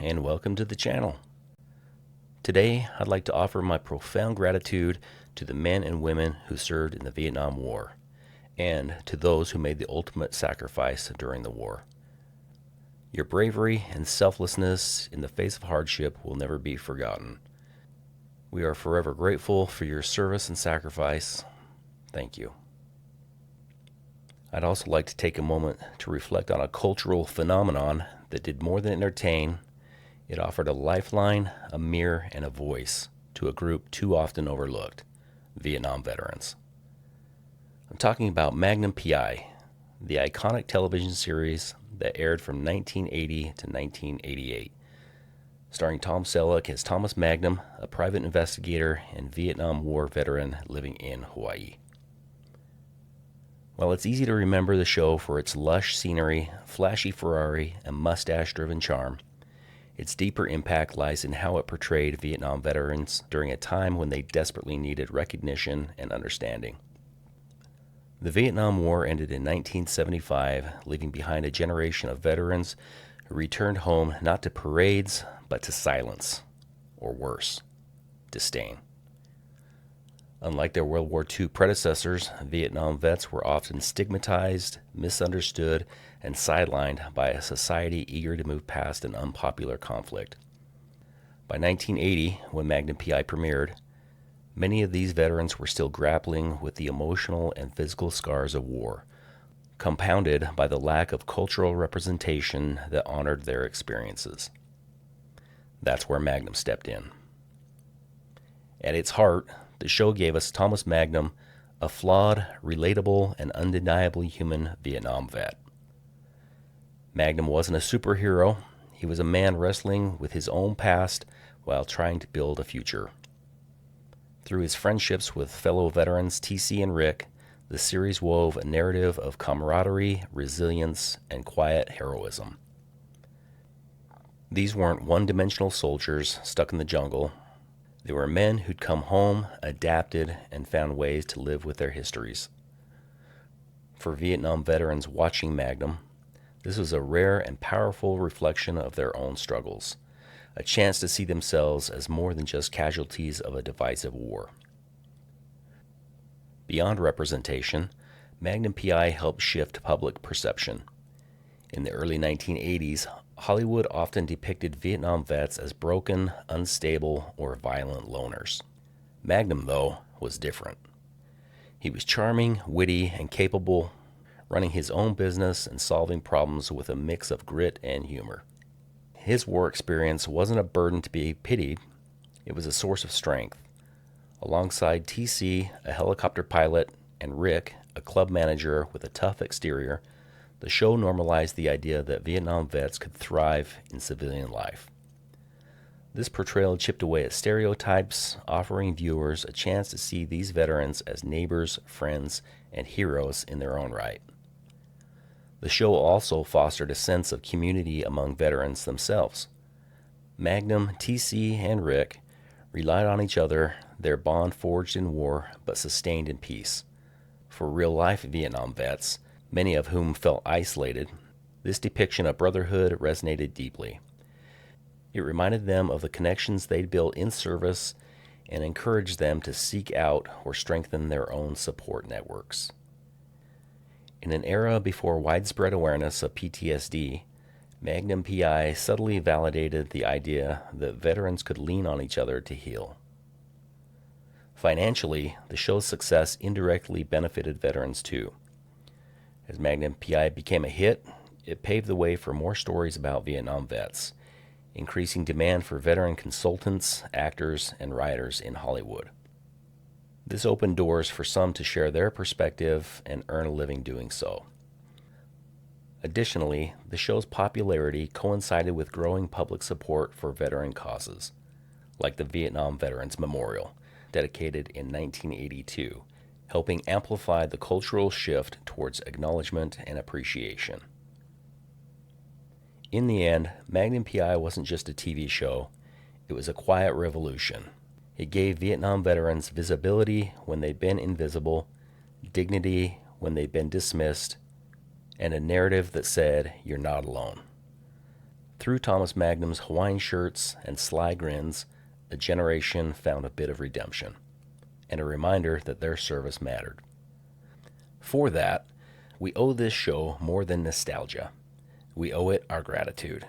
and welcome to the channel. Today, I'd like to offer my profound gratitude to the men and women who served in the Vietnam War, and to those who made the ultimate sacrifice during the war. Your bravery and selflessness in the face of hardship will never be forgotten. We are forever grateful for your service and sacrifice. Thank you. I'd also like to take a moment to reflect on a cultural phenomenon that did more than entertain. It offered a lifeline, a mirror, and a voice to a group too often overlooked: Vietnam veterans. I'm talking about Magnum PI, the iconic television series that aired from 1980 to 1988, starring Tom Selleck as Thomas Magnum, a private investigator and Vietnam War veteran living in Hawaii. While it's easy to remember the show for its lush scenery, flashy Ferrari, and mustache-driven charm, its deeper impact lies in how it portrayed Vietnam veterans during a time when they desperately needed recognition and understanding. The Vietnam War ended in 1975, leaving behind a generation of veterans who returned home not to parades, but to silence, or worse, disdain. Unlike their World War II predecessors, Vietnam vets were often stigmatized, misunderstood, and sidelined by a society eager to move past an unpopular conflict. By 1980, when Magnum PI premiered, many of these veterans were still grappling with the emotional and physical scars of war, compounded by the lack of cultural representation that honored their experiences. That's where Magnum stepped in. At its heart, the show gave us Thomas Magnum, a flawed, relatable, and undeniably human Vietnam vet. Magnum wasn't a superhero. He was a man wrestling with his own past while trying to build a future. Through his friendships with fellow veterans TC and Rick, the series wove a narrative of camaraderie, resilience, and quiet heroism. These weren't one-dimensional soldiers stuck in the jungle. They were men who'd come home, adapted, and found ways to live with their histories. For Vietnam veterans watching Magnum, this was a rare and powerful reflection of their own struggles, a chance to see themselves as more than just casualties of a divisive war. Beyond representation, Magnum PI helped shift public perception. In the early 1980s, Hollywood often depicted Vietnam vets as broken, unstable, or violent loners. Magnum, though, was different. He was charming, witty, and capable, running his own business and solving problems with a mix of grit and humor. His war experience wasn't a burden to be pitied, it was a source of strength. Alongside TC, a helicopter pilot, and Rick, a club manager with a tough exterior, the show normalized the idea that Vietnam vets could thrive in civilian life. This portrayal chipped away at stereotypes, offering viewers a chance to see these veterans as neighbors, friends, and heroes in their own right. The show also fostered a sense of community among veterans themselves. Magnum, TC, and Rick relied on each other, their bond forged in war but sustained in peace. For real-life Vietnam vets, many of whom felt isolated, this depiction of brotherhood resonated deeply. It reminded them of the connections they'd built in service and encouraged them to seek out or strengthen their own support networks. In an era before widespread awareness of PTSD, Magnum PI subtly validated the idea that veterans could lean on each other to heal. Financially, the show's success indirectly benefited veterans too. As Magnum PI became a hit, it paved the way for more stories about Vietnam vets, increasing demand for veteran consultants, actors, and writers in Hollywood. This opened doors for some to share their perspective and earn a living doing so. Additionally, the show's popularity coincided with growing public support for veteran causes, like the Vietnam Veterans Memorial, dedicated in 1982, helping amplify the cultural shift towards acknowledgement and appreciation. In the end, Magnum PI wasn't just a TV show, it was a quiet revolution. It gave Vietnam veterans visibility when they'd been invisible, dignity when they'd been dismissed, and a narrative that said, "You're not alone." Through Thomas Magnum's Hawaiian shirts and sly grins, a generation found a bit of redemption and a reminder that their service mattered. For that, we owe this show more than nostalgia. We owe it our gratitude.